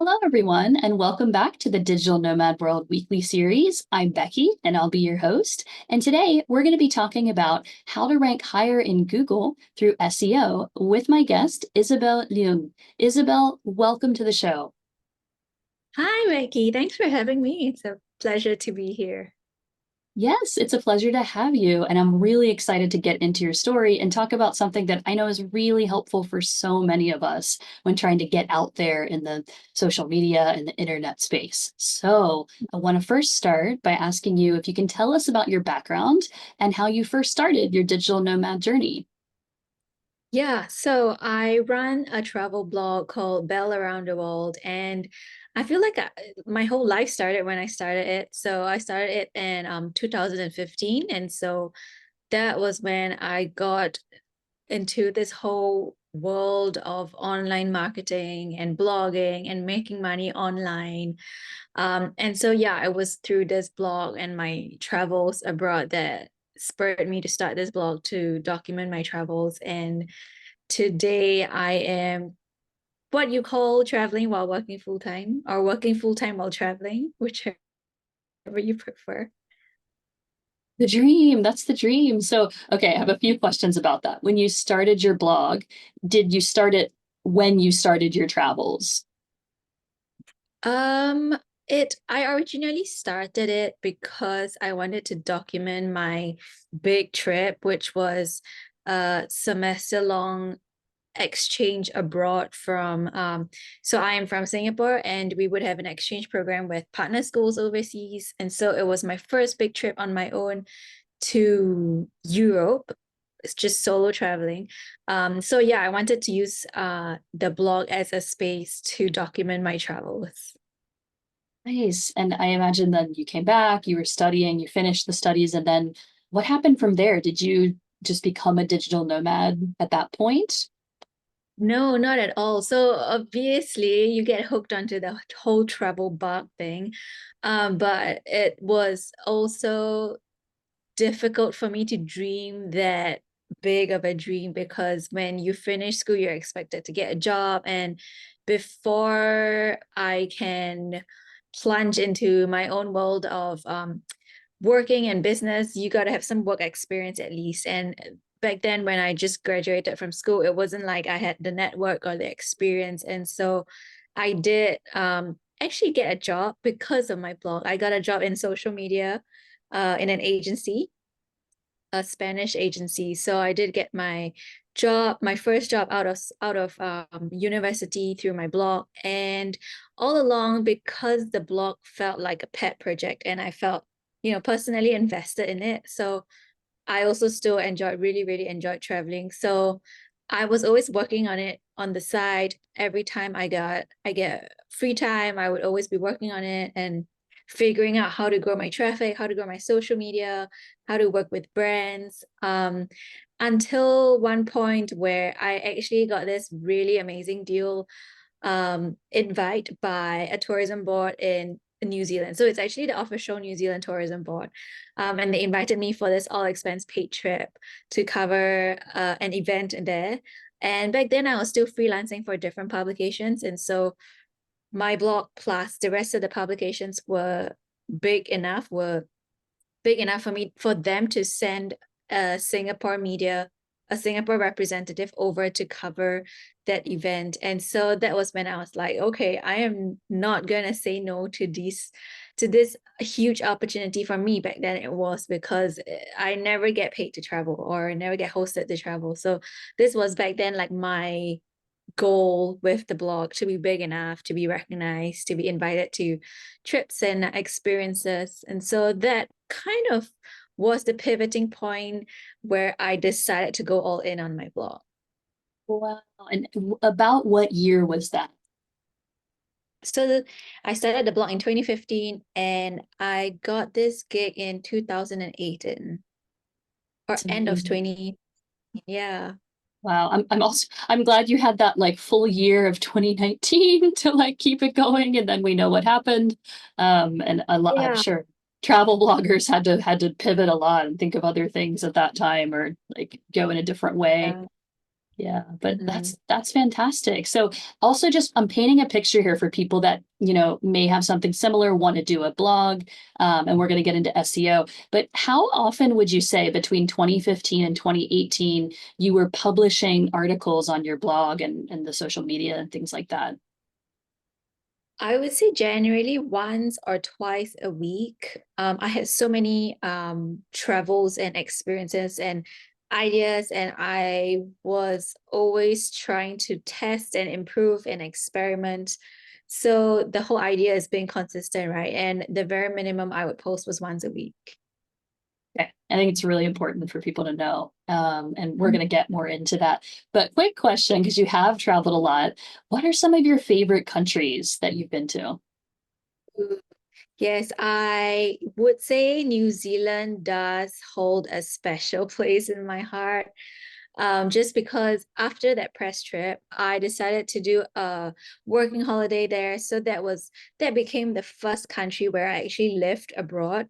Hello, everyone, and welcome back to the Digital Nomad World Weekly Series. I'm Becky, and I'll be your host. And today we're going to be talking about how to rank higher in Google through SEO with my guest, Isabel Leong. Isabel, welcome to the show. Hi, Becky. Thanks for having me. It's a pleasure to be here. Yes, it's a pleasure to have you. And I'm really excited to get into your story and talk about something that I know is really helpful for so many of us when trying to get out there in the social media and the internet space. So I want to first start by asking you if you can tell us about your background and how you first started your digital nomad journey. Yeah, so I run a travel blog called Bell Around the World, and I feel like my whole life started when I started it. So I started it in 2015, and so that was when I got into this whole world of online marketing and blogging and making money online. And so, yeah, it was through this blog and my travels abroad that spurred me to start this blog to document my travels. And today I am what you call traveling while working full time or working full time while traveling, whichever you prefer. The dream, that's the dream. So, okay, I have a few questions about that. When you started your blog, did you start it when you started your travels? Um, I originally started it because I wanted to document my big trip, which was a semester long exchange abroad from so I am from Singapore, and we would have an exchange program with partner schools overseas. And so it was my first big trip on my own to Europe. It's just solo traveling. So yeah, I wanted to use the blog as a space to document my travels. Nice. And I imagine then you came back, you were studying, you finished the studies, and then what happened from there? Did you just become a digital nomad at that point? No, not at all. So obviously you get hooked onto the whole travel bug thing. But it was also difficult for me to dream that big of a dream, because when you finish school, you're expected to get a job. And before I can plunge into my own world of working and business, you got to have some work experience at least. And back then, when I just graduated from school, it wasn't like I had the network or the experience. And so I did actually get a job because of my blog. I got a job in social media in an agency, a Spanish agency. So I did get my job, my first job out of university through my blog. And all along, because the blog felt like a pet project, and I felt, personally invested in it. So I also still really enjoyed traveling. So I was always working on it on the side. Every time I get free time, I would always be working on it and figuring out how to grow my traffic, how to grow my social media, how to work with brands. Until one point where I actually got this really amazing deal invite by a tourism board in New Zealand. So it's actually the official New Zealand tourism board. And they invited me for this all expense paid trip to cover an event there. And back then I was still freelancing for different publications. And so my blog plus the rest of the publications were big enough for me, for them to send a Singapore media, a Singapore representative over to cover that event. And so that was when I was like, okay, I am not gonna say no to this huge opportunity. For me back then it was, because I never get paid to travel or never get hosted to travel. So this was back then like my goal with the blog, to be big enough to be recognized, to be invited to trips and experiences. And so that kind of was the pivoting point where I decided to go all in on my blog. Wow. And about what year was that? So I started the blog in 2015, and I got this gig in 2018 or It's end of amazing. 20. Yeah. Wow. I'm also I'm glad you had that like full year of 2019 to like keep it going, and then we know what happened. And I'm Yeah. sure travel bloggers had to pivot a lot and think of other things at that time or like go in a different way. Yeah. Yeah, but Mhm. that's fantastic. So also just I'm painting a picture here for people that, may have something similar, want to do a blog, and we're going to get into SEO. But how often would you say between 2015 and 2018 you were publishing articles on your blog and the social media and things like that? I would say generally once or twice a week. I had so many travels and experiences and ideas, and I was always trying to test and improve and experiment. So the whole idea is being consistent, right? And the very minimum I would post was once a week. Okay. I think it's really important for people to know. And we're going to get more into that. But quick question, because you have traveled a lot. What are some of your favorite countries that you've been to? Yes, I would say New Zealand does hold a special place in my heart. Just because after that press trip, I decided to do a working holiday there. So that became the first country where I actually lived abroad.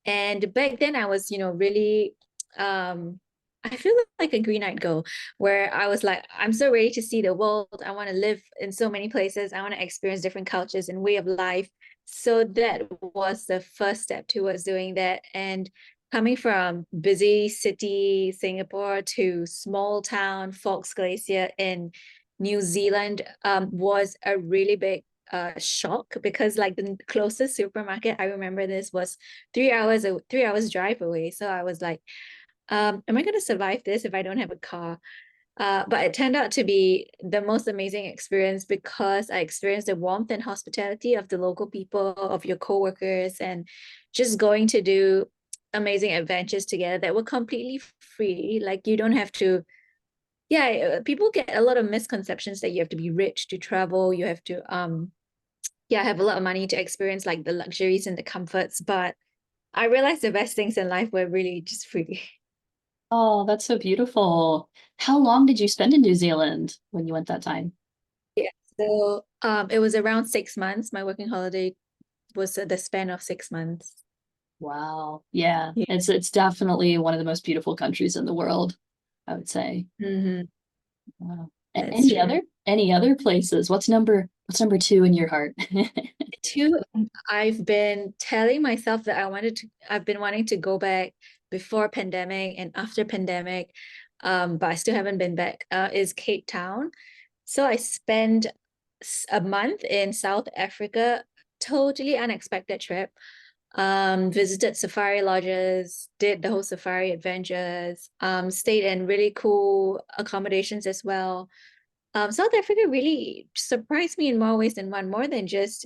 And back then I was, really I feel like a green-eyed girl where I was like, I'm so ready to see the world. I want to live in so many places. I want to experience different cultures and way of life. So that was the first step towards doing that. And coming from busy city Singapore to small town Fox Glacier in New Zealand was a really big shock because like the closest supermarket I remember this was 3 hours drive away. So I was like, am I gonna survive this if I don't have a car? But it turned out to be the most amazing experience because I experienced the warmth and hospitality of the local people, of your coworkers, and just going to do amazing adventures together that were completely free. Like you don't have to, yeah, people get a lot of misconceptions that you have to be rich to travel. You have to yeah, have a lot of money to experience like the luxuries and the comforts, but I realized the best things in life were really just free. Oh, that's so beautiful. How long did you spend in New Zealand when you went that time? Yeah. So it was around 6 months. My working holiday was the span of 6 months. Wow. Yeah, Yeah, it's definitely one of the most beautiful countries in the world, I would say. hmm, Wow. that's Any true. other places? What's number two in your heart? Two, I've been telling myself that I've been wanting to go back before pandemic and after pandemic, but I still haven't been back, is Cape Town. So I spent a month in South Africa, totally unexpected trip. Visited safari lodges, did the whole safari adventures, stayed in really cool accommodations as well. South Africa really surprised me in more ways than one, more than just,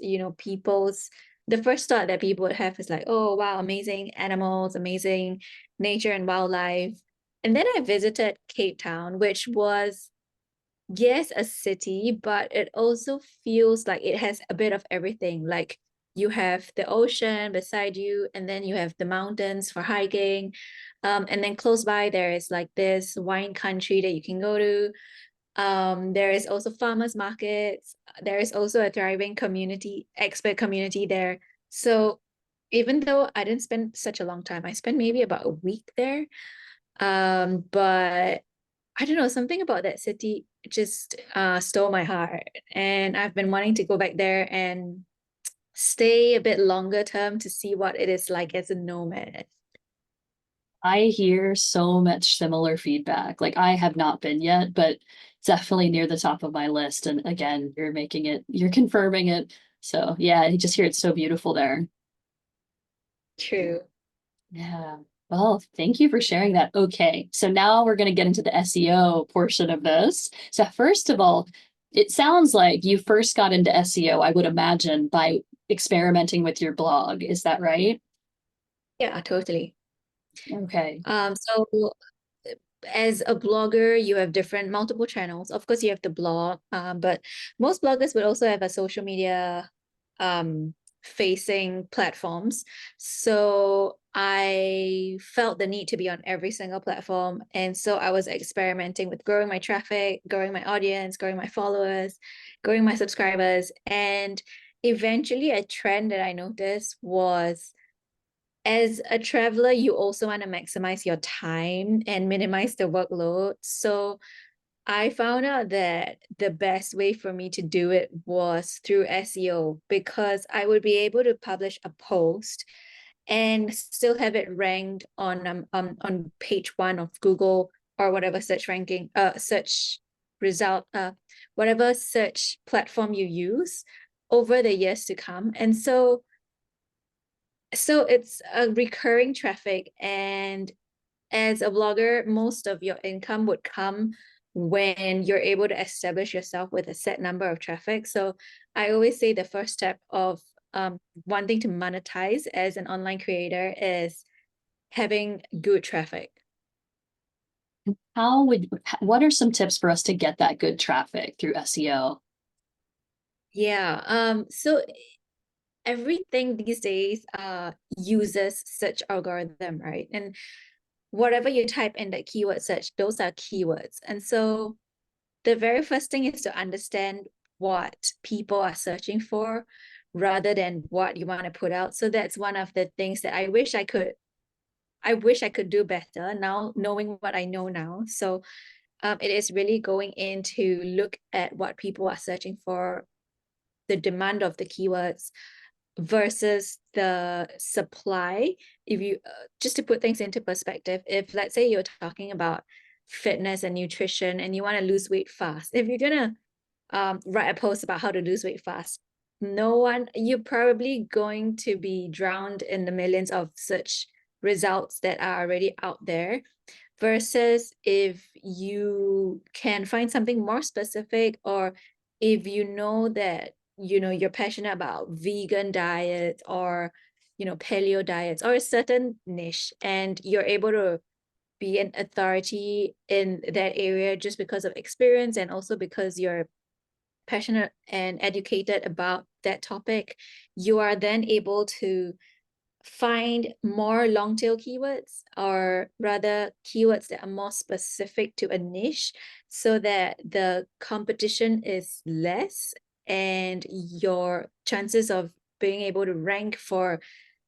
the first thought that people would have is like, oh, wow, amazing animals, amazing nature and wildlife. And then I visited Cape Town, which was, yes, a city, but it also feels like it has a bit of everything. Like you have the ocean beside you, and then you have the mountains for hiking. And then close by, there is like this wine country that you can go to. There is also farmers markets. There is also a thriving community, expert community there. So even though I didn't spend such a long time, I spent maybe about a week there. But I don't know, something about that city just stole my heart. And I've been wanting to go back there and stay a bit longer term to see what it is like as a nomad. I hear so much similar feedback. Like I have not been yet, but it's definitely near the top of my list. And again, you're confirming it. So yeah, I just hear it's so beautiful there. True. Yeah. Well, thank you for sharing that. Okay. So now we're going to get into the SEO portion of this. So first of all, it sounds like you first got into SEO, I would imagine, by experimenting with your blog. Is that right? Yeah, totally. Okay. So as a blogger, you have different multiple channels. Of course, you have the blog, but most bloggers would also have a social media um, facing platforms. So I felt the need to be on every single platform. And so I was experimenting with growing my traffic, growing my audience, growing my followers, growing my subscribers. And eventually, a trend that I noticed was as a traveler, you also want to maximize your time and minimize the workload. So I found out that the best way for me to do it was through SEO because I would be able to publish a post and still have it ranked on page one of Google or whatever search ranking search result whatever search platform you use over the years to come. And so it's a recurring traffic, and as a blogger, most of your income would come when you're able to establish yourself with a set number of traffic. So I always say the first step of wanting to monetize as an online creator is having good traffic. What are some tips for us to get that good traffic through SEO? Yeah. So everything these days uses search algorithm, right? And whatever you type in the keyword search, those are keywords. And so the very first thing is to understand what people are searching for rather than what you want to put out. So that's one of the things that I wish I could do better now, knowing what I know now. So it is really going in to look at what people are searching for, the demand of the keywords versus the supply. If you just to put things into perspective, if let's say you're talking about fitness and nutrition and you want to lose weight fast, if you're gonna write a post about how to lose weight fast, you're probably going to be drowned in the millions of search results that are already out there, versus if you can find something more specific, or if you know that you're passionate about vegan diet or paleo diets or a certain niche, and you're able to be an authority in that area just because of experience and also because you're passionate and educated about that topic, you are then able to find more long tail keywords, or rather keywords that are more specific to a niche, so that the competition is less and your chances of being able to rank for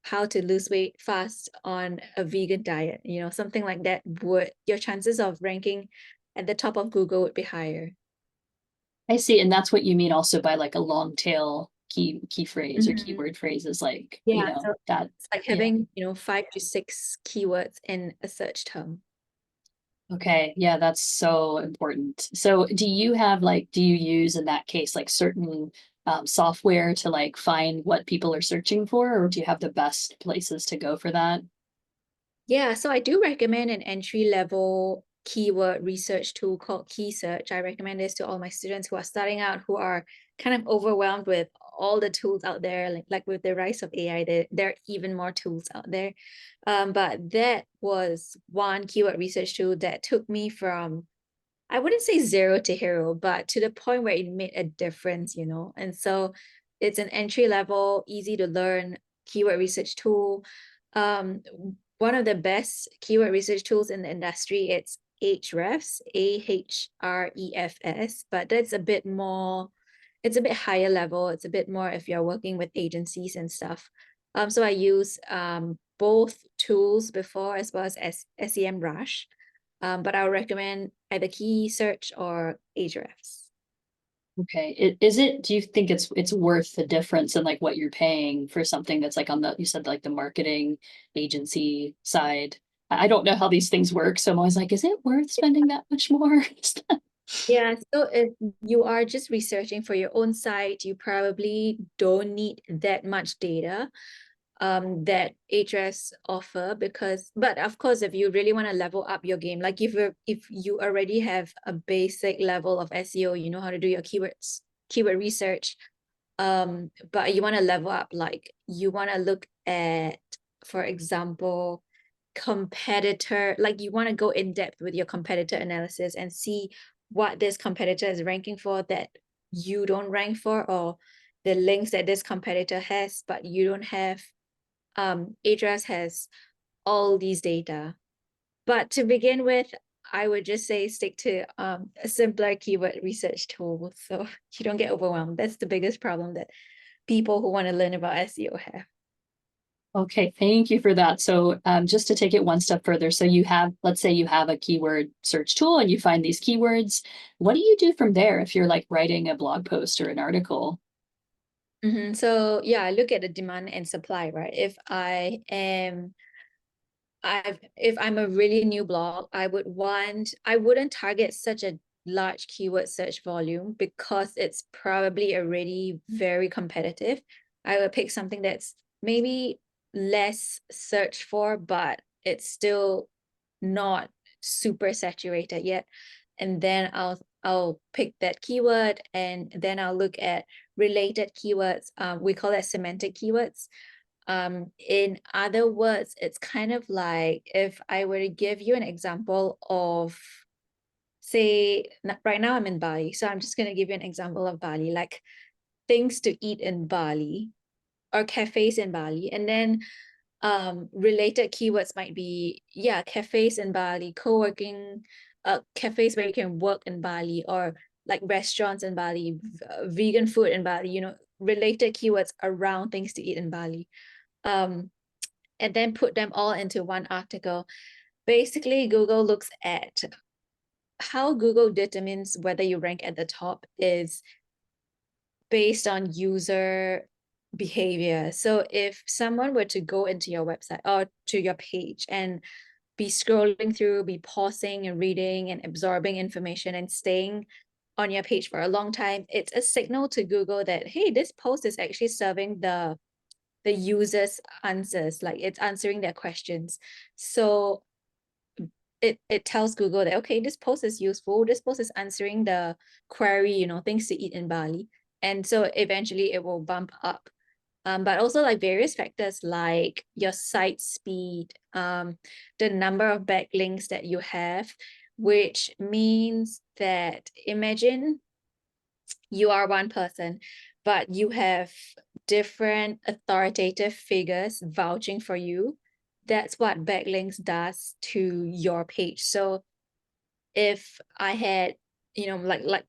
how to lose weight fast on a vegan diet, something like that, would your chances of ranking at the top of Google would be higher. I see, and that's what you mean also by like a long tail key phrase or Mhm. keyword phrases, like, Yeah, so that, it's like yeah. having 5 to 6 keywords in a search term. Okay, yeah, that's so important. So do you use in that case like certain software to like find what people are searching for, or do you have the best places to go for that? Yeah, so I do recommend an entry level keyword research tool called Key Search. I recommend this to all my students who are starting out, who are kind of overwhelmed with all the tools out there. Like with the rise of AI, there are even more tools out there. But that was one keyword research tool that took me from, I wouldn't say zero to hero, but to the point where it made a difference. And so it's an entry level, easy to learn keyword research tool. Um, One of the best keyword research tools in the industry, it's Ahrefs, Ahrefs, but that's a bit more, it's a bit higher level. It's a bit more if you're working with agencies and stuff. So I use both tools before, as well as SEMrush. But I would recommend either Key Search or Ahrefs. Okay. Do you think it's worth the difference in like what you're paying for something that's like on you said like the marketing agency side? I don't know how these things work, so I'm always like, is it worth spending that much more? Yeah, so if you are just researching for your own site, you probably don't need that much data that Ahrefs offer, but of course, if you really want to level up your game, like if you already have a basic level of SEO, you know how to do your keyword research, but you want to level up, like you want to look at, for example, competitor, like you want to go in depth with your competitor analysis and see what this competitor is ranking for that you don't rank for, or the links that this competitor has but you don't have. Ahrefs has all these data, but to begin with, I would just say stick to a simpler keyword research tool so you don't get overwhelmed. That's the biggest problem that people who want to learn about SEO have. Okay, thank you for that. So just to take it one step further, so you have, let's say you have a keyword search tool and you find these keywords. What do you do from there if you're like writing a blog post or an article? So yeah, I look at the demand and supply, right? If I'm a really new blog, I wouldn't target such a large keyword search volume because it's probably already very competitive. I would pick something that's maybe less searched for, but it's still not super saturated yet. And then I'll pick that keyword, and then I'll look at related keywords. We call it semantic keywords. In other words, it's kind of like if I were to give you an example of, say, right now I'm in Bali, so I'm just going to give you an example of Bali, like things to eat in Bali or cafes in Bali. And then related keywords might be, yeah, cafes in Bali, co-working, cafes where you can work in Bali, or like restaurants in Bali, vegan food in Bali, related keywords around things to eat in Bali. Um, and then put them all into one article. Basically, Google looks at how Google determines whether you rank at the top is based on user behavior. So if someone were to go into your website or to your page and be scrolling through, be pausing and reading and absorbing information and staying on your page for a long time, it's a signal to Google that, hey, this post is actually serving the user's answers, like it's answering their questions. So it tells Google that, okay, this post is useful, this post is answering the query, things to eat in Bali. And so eventually it will bump up. But also like various factors like your site speed, the number of backlinks that you have, which means that imagine you are one person, but you have different authoritative figures vouching for you. That's what backlinks does to your page. So if I had, like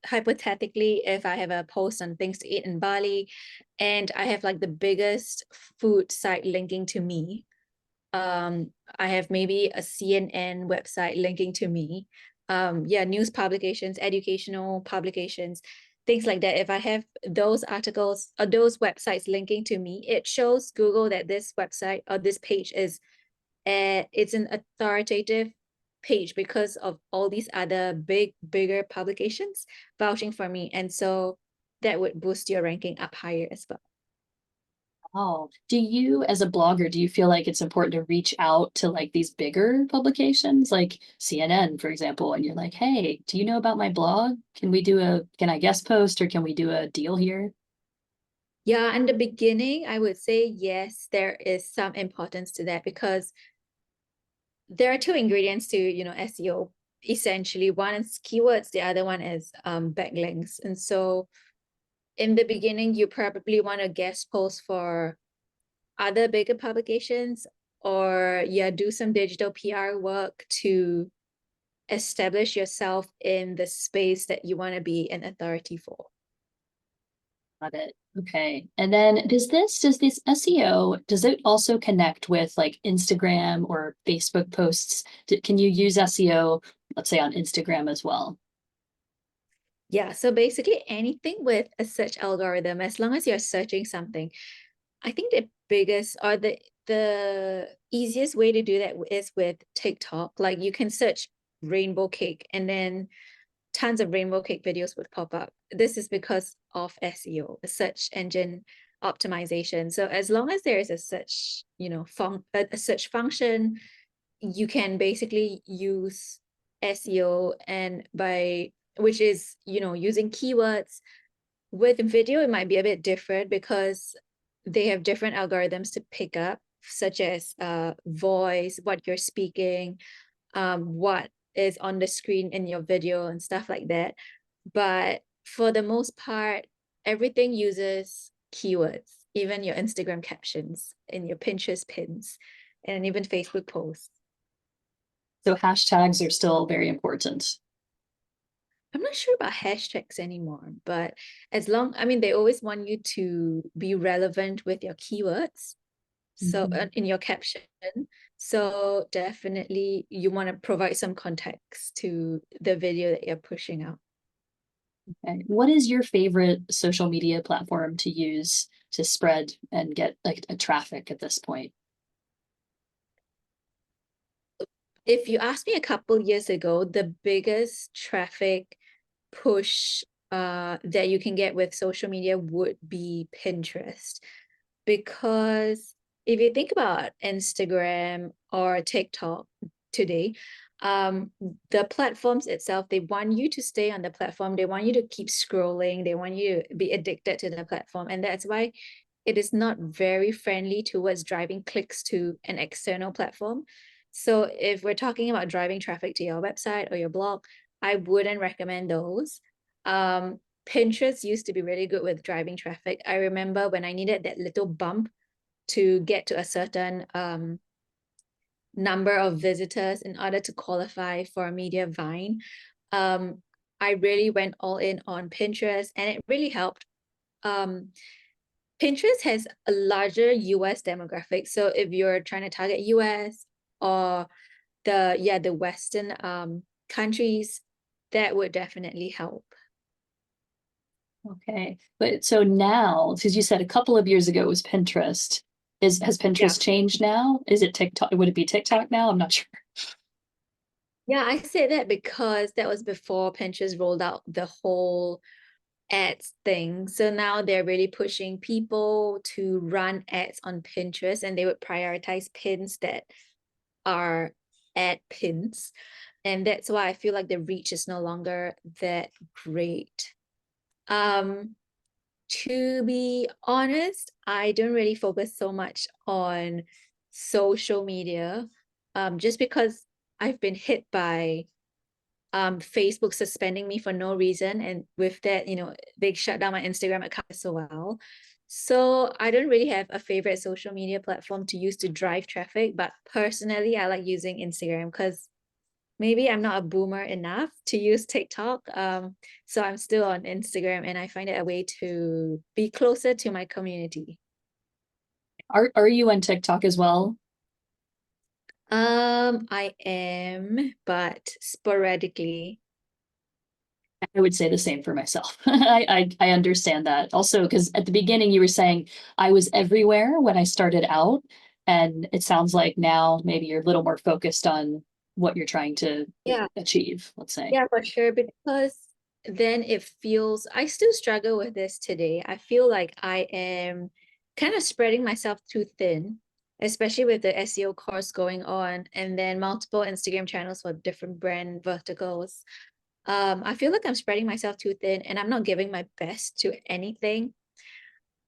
hypothetically, if I have a post on things to eat in Bali and I have like the biggest food site linking to me, I have maybe a CNN website linking to me, yeah, news publications, educational publications, things like that. If I have those articles or those websites linking to me, it shows Google that this website or this page is it's an authoritative page because of all these other bigger publications vouching for me. And so that would boost your ranking up higher as well. Oh, do you, as a blogger, do you feel like it's important to reach out to like these bigger publications like CNN, for example, and you're like, hey, do you know about my blog? Can I guest post or can we do a deal here? Yeah, in the beginning, I would say yes, there is some importance to that because there are two ingredients to, SEO. Essentially, one is keywords, the other one is backlinks. And so in the beginning, you probably want to guest post for other bigger publications, or yeah, do some digital PR work to establish yourself in the space that you want to be an authority for. Got it. Okay. And then does this SEO, does it also connect with like Instagram or Facebook posts? Can you use SEO, let's say on Instagram as well? Yeah, so basically anything with a search algorithm, as long as you're searching something, I think the biggest or the easiest way to do that is with TikTok. Like you can search rainbow cake and then tons of rainbow cake videos would pop up. This is because of SEO, search engine optimization. So as long as there is a search, a search function, you can basically use SEO, and by which is, using keywords. With video, it might be a bit different because they have different algorithms to pick up, such as voice, what you're speaking, what is on the screen in your video and stuff like that. But for the most part, everything uses keywords, even your Instagram captions and your Pinterest pins and even Facebook posts. So hashtags are still very important. I'm not sure about hashtags anymore, but I mean, they always want you to be relevant with your keywords. So Mhm. in your caption. So definitely you want to provide some context to the video that you're pushing out. Okay. What is your favorite social media platform to use to spread and get like a traffic at this point? If you asked me a couple years ago, the biggest traffic push that you can get with social media would be Pinterest. Because if you think about Instagram or TikTok today, the platforms itself, they want you to stay on the platform. They want you to keep scrolling. They want you to be addicted to the platform. And that's why it is not very friendly towards driving clicks to an external platform. So if we're talking about driving traffic to your website or your blog, I wouldn't recommend those. Um, Pinterest used to be really good with driving traffic. I remember when I needed that little bump to get to a certain number of visitors in order to qualify for a media vine. Um, I really went all in on Pinterest and it really helped. Um, Pinterest has a larger US demographic. So if you're trying to target US or the Western countries, that would definitely help. Okay. But so now, because you said a couple of years ago it was Pinterest, has Yeah. Pinterest changed now? Is it TikTok? Would it be TikTok now? I'm not sure. Yeah, I say that because that was before Pinterest rolled out the whole ads thing. So now they're really pushing people to run ads on Pinterest and they would prioritize pins that are ad pins. And that's why I feel like the reach is no longer that great. Um, to be honest, I don't really focus so much on social media, just because I've been hit by Facebook suspending me for no reason. And with that, they shut down my Instagram account as well. So I don't really have a favorite social media platform to use to drive traffic, but personally, I like using Instagram because maybe I'm not a boomer enough to use TikTok. So I'm still on Instagram and I find it a way to be closer to my community. Are you on TikTok as well? I am, but sporadically. I would say the same for myself. I understand that. Also, because at the beginning you were saying I was everywhere when I started out, and it sounds like now maybe you're a little more focused on what you're trying to Yeah. achieve, let's say. Yeah, for sure. Because then it feels, I still struggle with this today. I feel like I am kind of spreading myself too thin, especially with the SEO course going on and then multiple Instagram channels for different brand verticals. I feel like I'm spreading myself too thin and I'm not giving my best to anything.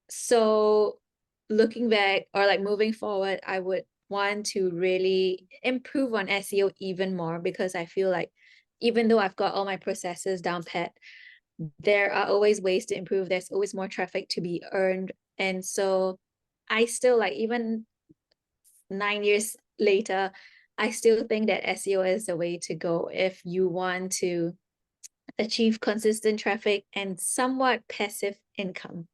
So looking back or like moving forward, I would want to really improve on SEO even more because I feel like even though I've got all my processes down pat, there are always ways to improve. There's always more traffic to be earned. And so I still like even 9 years later, I still think that SEO is the way to go if you want to achieve consistent traffic and somewhat passive income.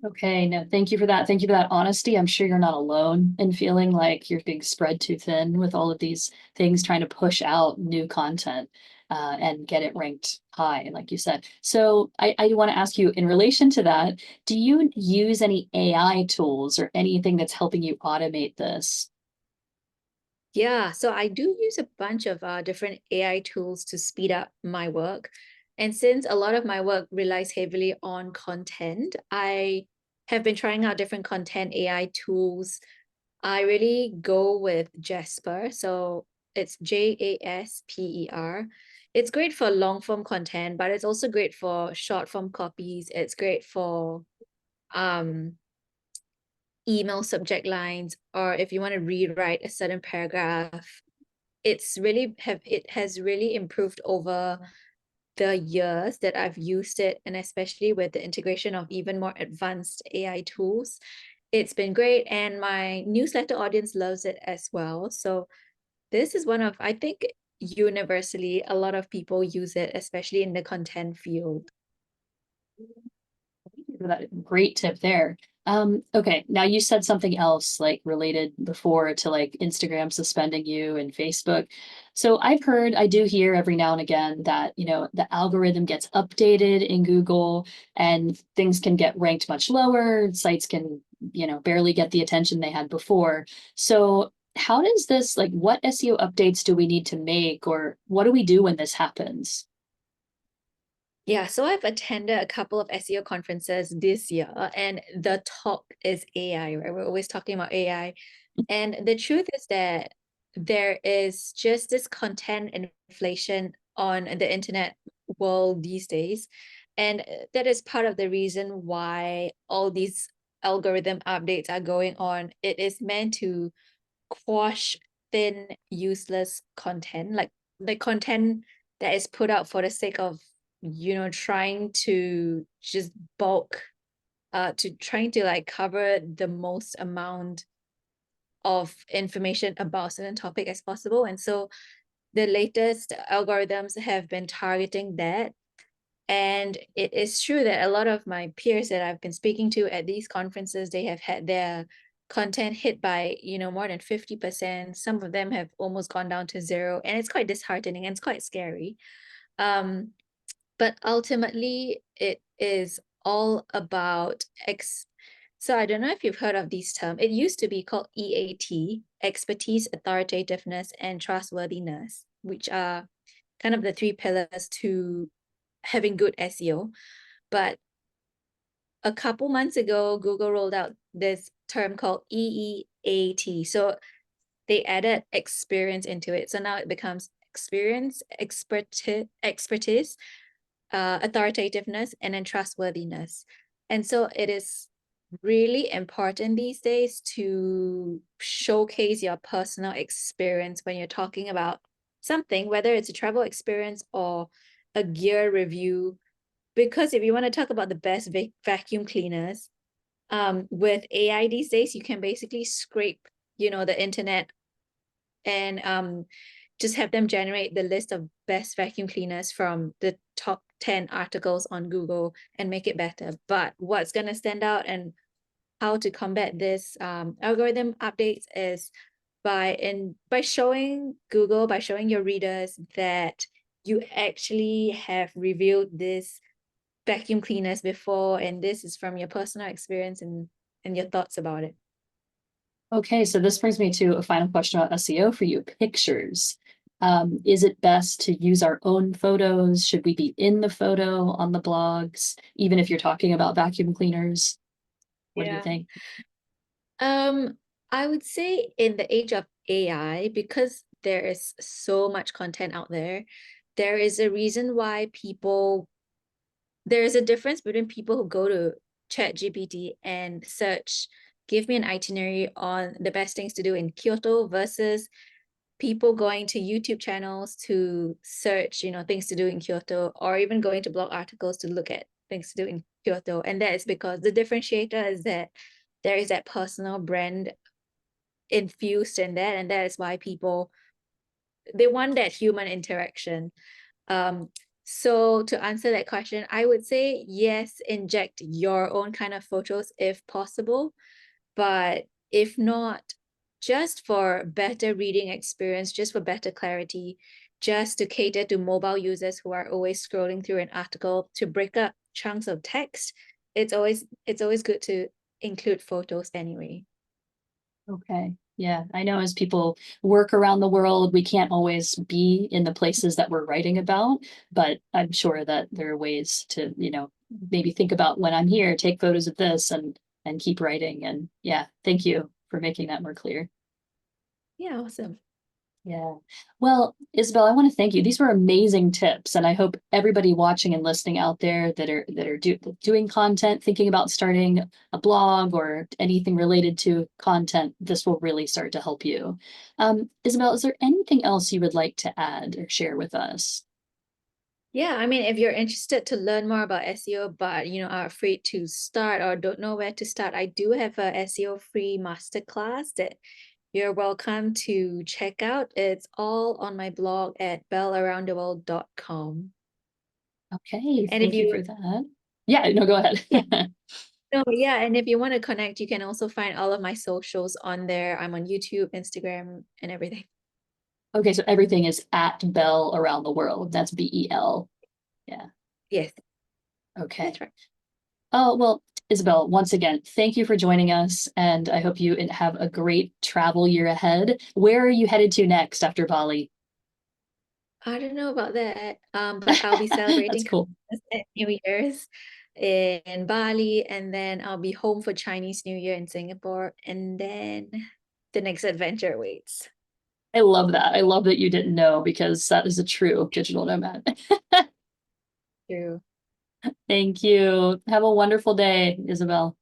Okay, no, thank you for that. Thank you for that honesty. I'm sure you're not alone in feeling like you're being spread too thin with all of these things trying to push out new content and get it ranked high, like you said. So I want to ask you, in relation to that, do you use any AI tools or anything that's helping you automate this? Yeah, so I do use a bunch of different AI tools to speed up my work. And since a lot of my work relies heavily on content, I have been trying out different content AI tools. I really go with Jasper. So it's Jasper. It's great for long form content, but it's also great for short form copies. It's great for um email subject lines, or if you want to rewrite a certain paragraph. It has really improved over the years that I've used it, and especially with the integration of even more advanced AI tools. It's been great, and my newsletter audience loves it as well. So this is one of, I think, universally, a lot of people use it, especially in the content field. Thank you for that great tip there. Okay, now you said something else like related before to like Instagram suspending you and Facebook. So I do hear every now and again that, the algorithm gets updated in Google and things can get ranked much lower. Sites can, barely get the attention they had before. So how does this, like, what SEO updates do we need to make, or what do we do when this happens? Yeah, so I've attended a couple of SEO conferences this year, and the talk is AI, right? We're always talking about AI. And the truth is that there is just this content inflation on the internet world these days. And that is part of the reason why all these algorithm updates are going on. It is meant to quash thin, useless content, like the content that is put out for the sake of, trying to just bulk, to trying to like cover the most amount of information about a certain topic as possible. And so the latest algorithms have been targeting that. And it is true that a lot of my peers that I've been speaking to at these conferences, they have had their content hit by, more than 50%. Some of them have almost gone down to zero. And it's quite disheartening and it's quite scary. Um, but ultimately, it is all about so I don't know if you've heard of these terms. It used to be called EAT, expertise, authoritativeness, and trustworthiness, which are kind of the three pillars to having good SEO. But a couple months ago, Google rolled out this term called EEAT. So they added experience into it. So now it becomes experience, expertise, authoritativeness, and then trustworthiness. And so it is really important these days to showcase your personal experience when you're talking about something, whether it's a travel experience or a gear review. Because if you want to talk about the best vacuum cleaners, with AI these days, you can basically scrape, the internet and just have them generate the list of best vacuum cleaners from the top 10 articles on Google and make it better. But what's going to stand out and how to combat this algorithm updates is by showing Google, by showing your readers that you actually have reviewed this vacuum cleaners before, and this is from your personal experience and your thoughts about it. Okay, so this brings me to a final question about SEO for you. Pictures. Is it best to use our own photos? Should we be in the photo on the blogs, even if you're talking about vacuum cleaners? What do you Yeah. think? Um, I would say in the age of AI, because there is so much content out there is a reason why there is a difference between people who go to ChatGPT and search, give me an itinerary on the best things to do in Kyoto versus people going to YouTube channels to search, things to do in Kyoto, or even going to blog articles to look at things to do in Kyoto. And that is because the differentiator is that there is that personal brand infused in that, and that is why people, they want that human interaction. um so to answer that question, I would say yes, inject your own kind of photos if possible, but if not, just for better reading experience, just for better clarity, just to cater to mobile users who are always scrolling through an article to break up chunks of text, it's always good to include photos anyway. Okay. Yeah, I know as people work around the world, we can't always be in the places that we're writing about, but I'm sure that there are ways to, maybe think about when I'm here, take photos of this and keep writing. And yeah, thank you for making that more clear. Yeah, awesome. Yeah. Well, Isabel, I want to thank you. These were amazing tips, and I hope everybody watching and listening out there that are doing content, thinking about starting a blog or anything related to content, this will really start to help you. Isabel, is there anything else you would like to add or share with us? Yeah, I mean, if you're interested to learn more about SEO, but are afraid to start or don't know where to start, I do have a SEO free masterclass that you're welcome to check out. It's all on my blog at bellaroundtheworld.com. Okay, And if thank you you, for that. Yeah, no, go yeah, ahead. No, yeah, and if you want to connect, you can also find all of my socials on there. I'm on YouTube, Instagram, and everything. Okay, so everything is at Bell around the world. That's BEL. Yeah. Yes, Okay. that's right. Oh, well, Isabel, once again, thank you for joining us, and I hope you have a great travel year ahead. Where are you headed to next after Bali? I don't know about that, but I'll be That's celebrating cool. Christmas and New Year's in Bali, and then I'll be home for Chinese New Year in Singapore, and then the next adventure waits. I love that. I love that you didn't know because that is a true digital nomad. True. Thank you. Have a wonderful day, Isabel.